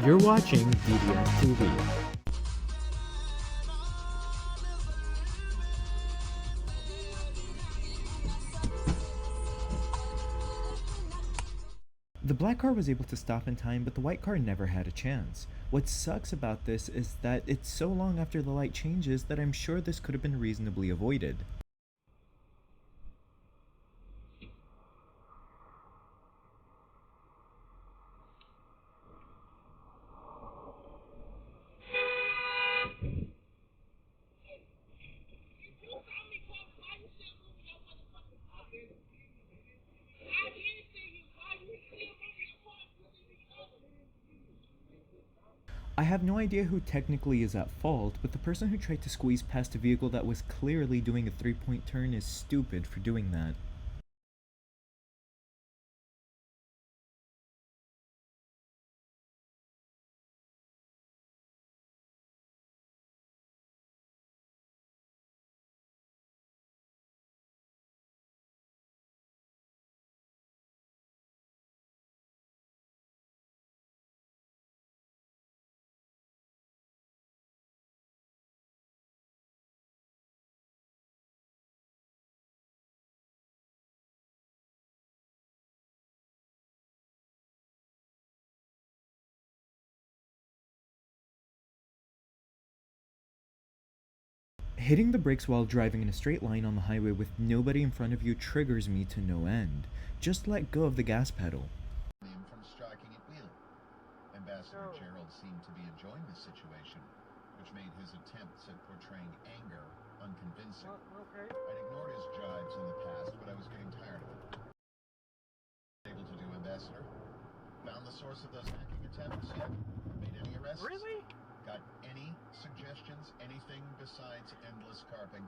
You're watching DDS TV. The black car was able to stop in time, but the white car never had a chance. What sucks about this is that it's so long after the light changes that I'm sure this could have been reasonably avoided. I have no idea who technically is at fault, but the person who tried to squeeze past a vehicle that was clearly doing a three-point turn is stupid for doing that. Hitting the brakes while driving in a straight line on the highway with nobody in front of you triggers me to no end. Just let go of the gas pedal. From striking at will. Ambassador Gerald seemed to be enjoying the situation, which made his attempts at portraying anger unconvincing. I'd ignored his jibes in the past, but I was getting tired of it. Able to do, Ambassador? Found the source of those hacking attempts yet? Made any arrests? Really? Got any suggestions? Anything besides endless carping?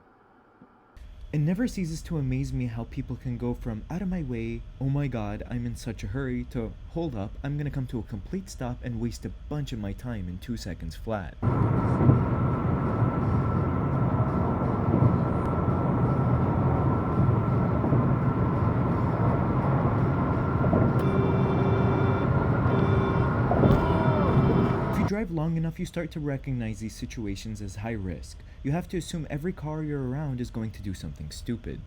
It never ceases to amaze me how people can go from out of my way, oh my god, I'm in such a hurry, to hold up, I'm gonna come to a complete stop and waste a bunch of my time in 2 seconds flat. If you drive long enough, you start to recognize these situations as high risk. You have to assume every car you're around is going to do something stupid.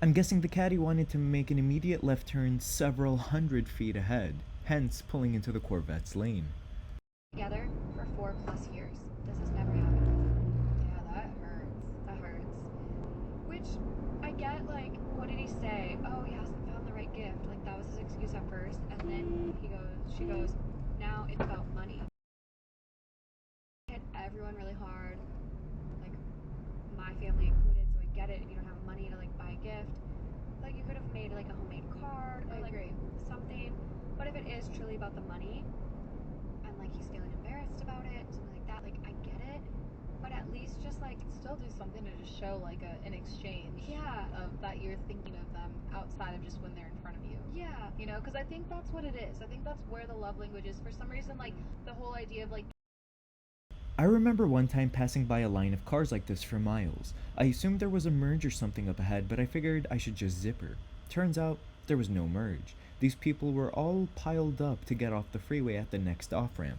I'm guessing the caddy wanted to make an immediate left turn several hundred feet ahead, hence pulling into the Corvette's lane. Together for 4+ years. This has never happened. Yeah, that hurts. That hurts. Which I get, like, what did he say? Oh, he hasn't found the right gift. Like, that was his excuse at first, and then she goes, now it's about money. Hit everyone really hard, like my family included, so I get it if you don't have money to like buy a gift. Like, you could have made like a homemade card or like something. But if it is truly about the money, and like he's feeling embarrassed about it, something like that, like I get it. But at least just like Still do something to just show like an exchange. Yeah. Of that you're thinking of them outside of just when they're in front of you. Yeah. You know, because I think that's what it is. I think that's where the love language is. For some reason, like the whole idea of like. I remember one time passing by a line of cars like this for miles. I assumed there was a merge or something up ahead, but I figured I should just zip her. Turns out, there was no merge. These people were all piled up to get off the freeway at the next off-ramp.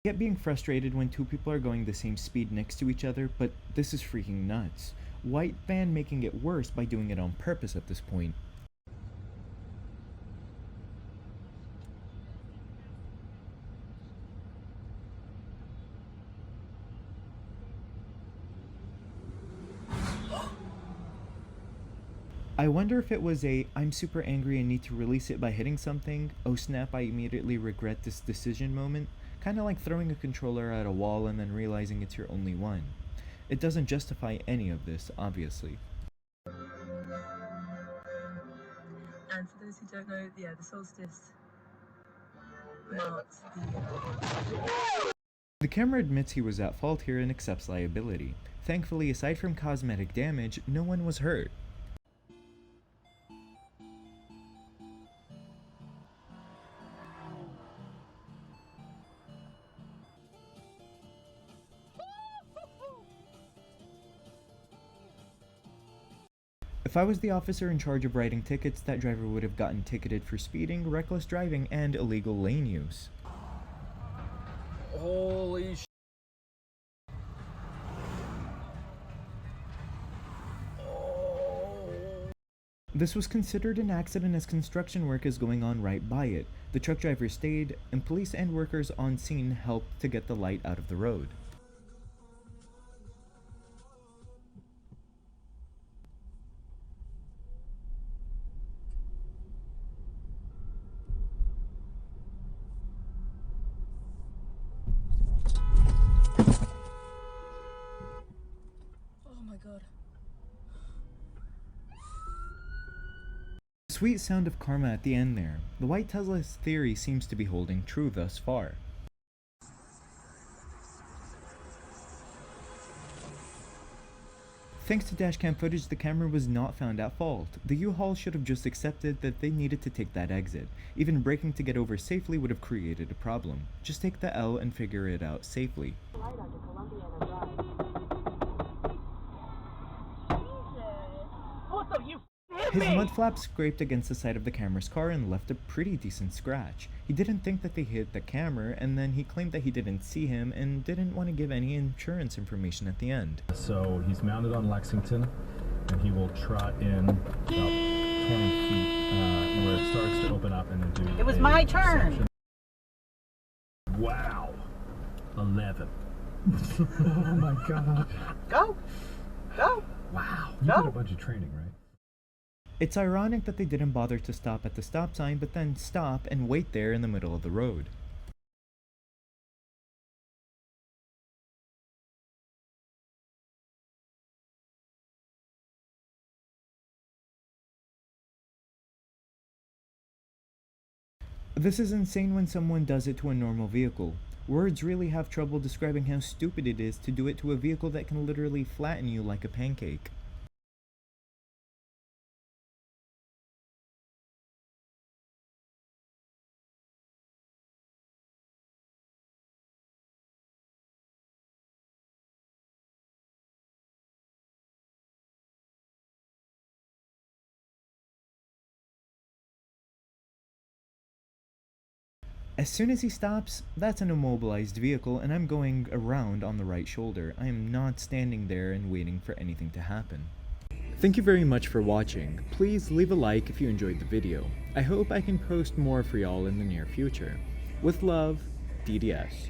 I get being frustrated when two people are going the same speed next to each other, but this is freaking nuts. White van making it worse by doing it on purpose at this point. I wonder if it was a I'm super angry and need to release it by hitting something, oh snap, I immediately regret this decision moment, kinda like throwing a controller at a wall and then realizing it's your only one. It doesn't justify any of this, obviously. And for those who don't know, yeah, the solstice marks the The camera admits he was at fault here and accepts liability. Thankfully, aside from cosmetic damage, no one was hurt. If I was the officer in charge of writing tickets, that driver would have gotten ticketed for speeding, reckless driving, and illegal lane use. Holy sh! This was considered an accident as construction work is going on right by it. The truck driver stayed, and police and workers on scene helped to get the light out of the road. Oh my god. Sweet sound of karma at the end there. The white Tesla's theory seems to be holding true thus far. Thanks to dashcam footage, the camera was not found at fault. The U-Haul should have just accepted that they needed to take that exit. Even braking to get over safely would have created a problem. Just take the L and figure it out safely. His mud flap scraped against the side of the camera's car and left a pretty decent scratch. He didn't think that they hit the camera, and then he claimed that he didn't see him and didn't want to give any insurance information at the end. So he's mounted on Lexington, and he will trot in about 20 feet where it starts to open up and then do. It was my turn. section. Wow, 11. Oh my god. Go. Go. Wow. You Go. did a bunch of training, right? It's ironic that they didn't bother to stop at the stop sign, but then stop and wait there in the middle of the road. This is insane when someone does it to a normal vehicle. Words really have trouble describing how stupid it is to do it to a vehicle that can literally flatten you like a pancake. As soon as he stops, that's an immobilized vehicle and I'm going around on the right shoulder. I am not standing there and waiting for anything to happen. Thank you very much for watching. Please leave a like if you enjoyed the video. I hope I can post more for y'all in the near future. With love, DDS.